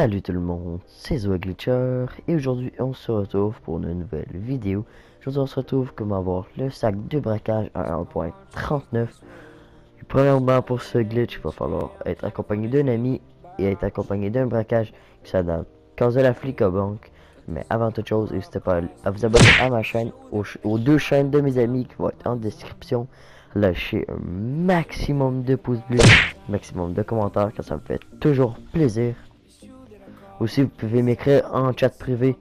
Salut tout le monde, c'est Zoé Glitcher et aujourd'hui on se retrouve pour une nouvelle vidéo. Aujourd'hui on se retrouve comment avoir le sac de braquage à 1.39. Premièrement pour ce glitch il va falloir être accompagné d'un ami et être accompagné d'un braquage qui s'adapte cause de la flic à banque. Mais avant toute chose, n'hésitez pas à vous abonner à ma chaîne, aux deux chaînes de mes amis qui vont être en description. Lâchez un maximum de pouces bleus, maximum de commentaires car ça me fait toujours plaisir. Aussi, vous pouvez m'écrire en chat privé,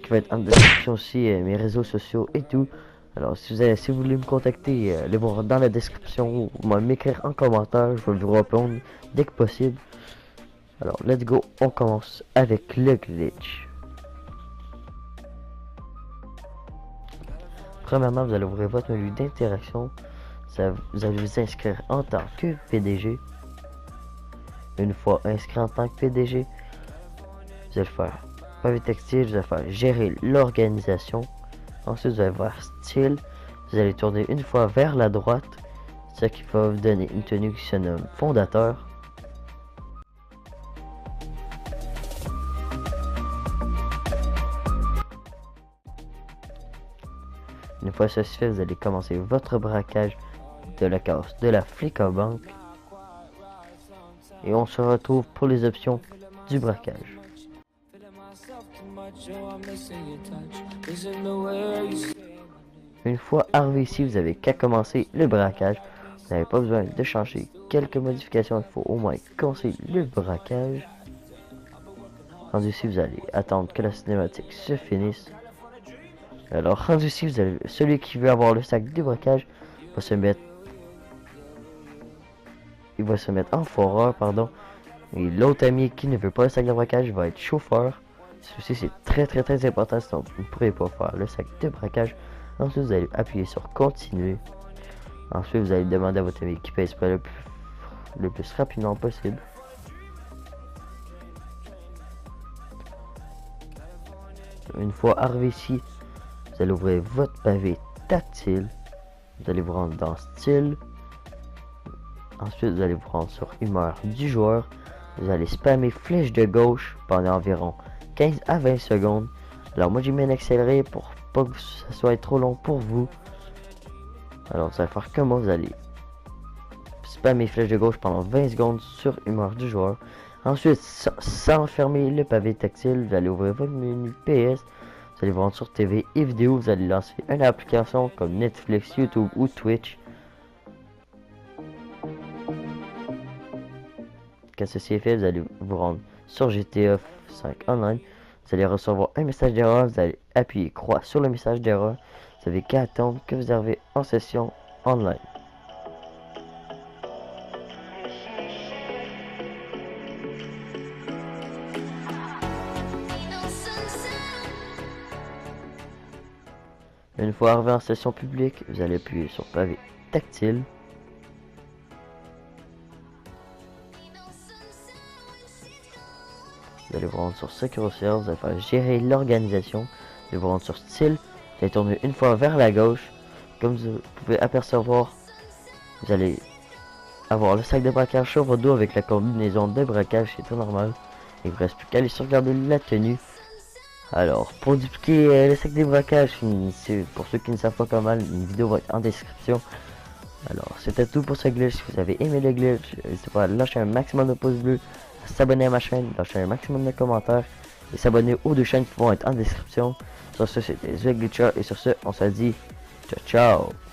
qui va être en description aussi, mes réseaux sociaux et tout. Alors, si vous voulez me contacter, allez voir dans la description ou m'écrire en commentaire, je vais vous répondre dès que possible. Alors, let's go, on commence avec le glitch. Premièrement, vous allez ouvrir votre menu d'interaction. Vous allez vous inscrire en tant que PDG. Une fois inscrit en tant que PDG, vous allez faire pavé textile, vous allez faire gérer l'organisation. Ensuite, vous allez voir style. Vous allez tourner une fois vers la droite, ce qui va vous donner une tenue qui se nomme fondateur. Une fois ceci fait, vous allez commencer votre braquage de la case de la flic à banque. Et on se retrouve pour les options du braquage. Une fois arrivé ici, vous avez qu'à commencer le braquage. Vous n'avez pas besoin de changer quelques modifications. Il faut au moins commencer le braquage. Rendu ici, vous allez attendre que la cinématique se finisse. Alors rendu ici, vous allez, celui qui veut avoir le sac de braquage va se mettre, en foreur, pardon. Et l'autre ami qui ne veut pas le sac de braquage va être chauffeur. Ceci c'est très important, sinon vous ne pourrez pas faire le sac de braquage. Ensuite vous allez appuyer sur continuer. Ensuite vous allez demander à votre ami qui pèse pas le plus rapidement possible. Une fois arrivé ici, vous allez ouvrir votre pavé tactile. Vous allez vous rendre dans style. Ensuite vous allez vous rendre sur humeur du joueur. Vous allez spammer flèche de gauche pendant environ 15 à 20 secondes. Alors moi j'ai mis un accéléré pour pas que ça soit trop long pour vous. Alors vous allez faire comme moi, vous allez spammer flèche de gauche pendant 20 secondes sur humeur du joueur. Ensuite, sans fermer le pavé tactile, vous allez ouvrir votre menu PS. Vous allez vous rendre sur TV et vidéo. Vous allez lancer une application comme Netflix, YouTube ou Twitch. Quand ceci est fait, vous allez vous rendre sur GTA 5 Online. Vous allez recevoir un message d'erreur. Vous allez appuyer croix sur le message d'erreur. Vous avez qu'à attendre que vous arrivez en session online. Une fois arrivé en session publique, vous allez appuyer sur pavé tactile. Vous allez vous rendre sur Security, vous allez faire gérer l'organisation. Vous allez vous rendre sur style, vous allez tourner une fois vers la gauche. Comme vous pouvez apercevoir, vous allez avoir le sac de braquage sur votre dos avec la combinaison de braquage, c'est tout normal. Il ne vous reste plus qu'à aller sauvegarder la tenue. Alors, pour dupliquer le sac de braquage, pour ceux qui ne savent pas comment, une vidéo va être en description. Alors, c'était tout pour ce glitch. Si vous avez aimé le glitch, n'hésitez pas à lâcher un maximum de pouces bleus, à s'abonner à ma chaîne, lâcher un maximum de commentaires et s'abonner aux deux chaînes qui vont être en description. Sur ce, c'était The Glitcher et sur ce, on se dit ciao ciao.